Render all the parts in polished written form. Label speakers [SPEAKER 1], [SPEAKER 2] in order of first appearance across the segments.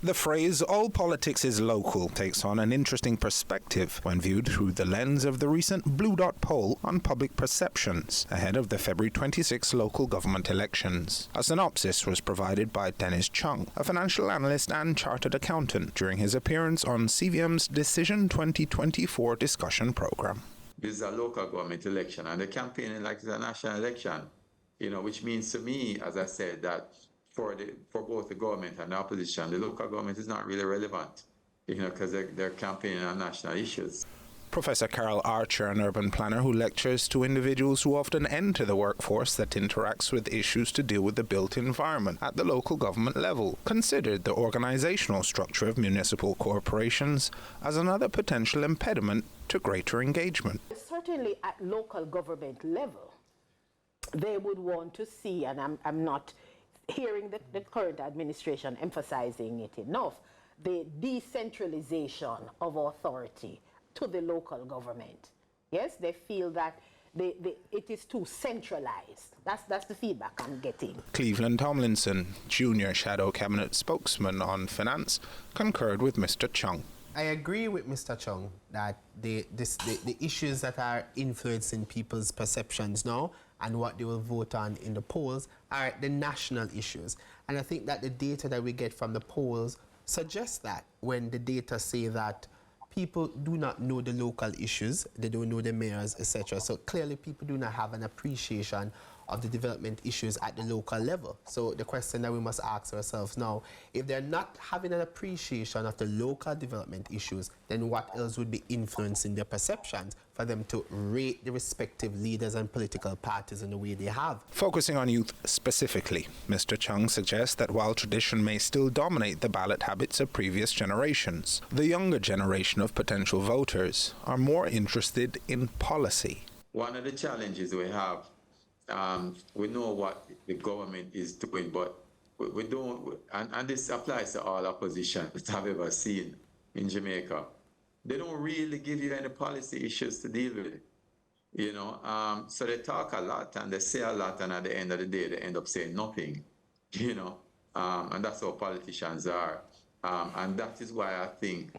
[SPEAKER 1] The phrase, all politics is local, takes on an interesting perspective when viewed through the lens of the recent Blue Dot poll on public perceptions ahead of the February 26 local government elections. A synopsis was provided by Dennis Chung, a financial analyst and chartered accountant, during his appearance on CVM's Decision 2024 discussion program.
[SPEAKER 2] This is a local government election, and the campaigning like it's a national election, which means to me, as I said, that for both the government and the opposition, the local government is not really relevant, because they're campaigning on national issues.
[SPEAKER 1] Professor Carol Archer, an urban planner who lectures to individuals who often enter the workforce that interacts with issues to deal with the built environment at the local government level, considered the organizational structure of municipal corporations as another potential impediment to greater engagement.
[SPEAKER 3] Certainly at local government level, they would want to see, and I'm not hearing the current administration emphasizing it enough, the decentralization of authority to the local government. Yes, they feel that it is too centralized. That's the feedback I'm getting.
[SPEAKER 1] Cleveland Tomlinson, junior shadow cabinet spokesman on finance, concurred with Mr. Chung.
[SPEAKER 4] I agree with Mr. Chung that the issues that are influencing people's perceptions now and what they will vote on in the polls are the national issues. And I think that the data that we get from the polls suggests that when the data say that people do not know the local issues, they don't know the mayors, etc. So clearly people do not have an appreciation of the development issues at the local level. So the question that we must ask ourselves now, if they're not having an appreciation of the local development issues, then what else would be influencing their perceptions for them to rate the respective leaders and political parties in the way they have?
[SPEAKER 1] Focusing on youth specifically, Mr. Chung suggests that while tradition may still dominate the ballot habits of previous generations, the younger generation of potential voters are more interested in policy.
[SPEAKER 2] One of the challenges we have, we know what the government is doing, but we don't, and this applies to all opposition that I've ever seen in Jamaica. They don't really give you any policy issues to deal with, so they talk a lot and they say a lot, and at the end of the day, they end up saying nothing, and that's how politicians are. And that is why I think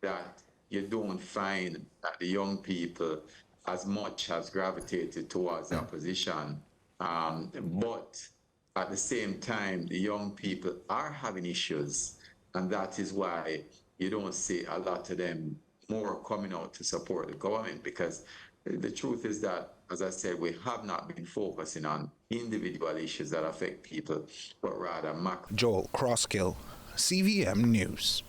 [SPEAKER 2] that you don't find that the young people as much has gravitated towards the opposition. But at the same time, the young people are having issues, and that is why you don't see a lot of them more coming out to support the government, because the truth is that, as I said, we have not been focusing on individual issues that affect people, but rather macro.
[SPEAKER 1] Joel Crosskill, CVM News.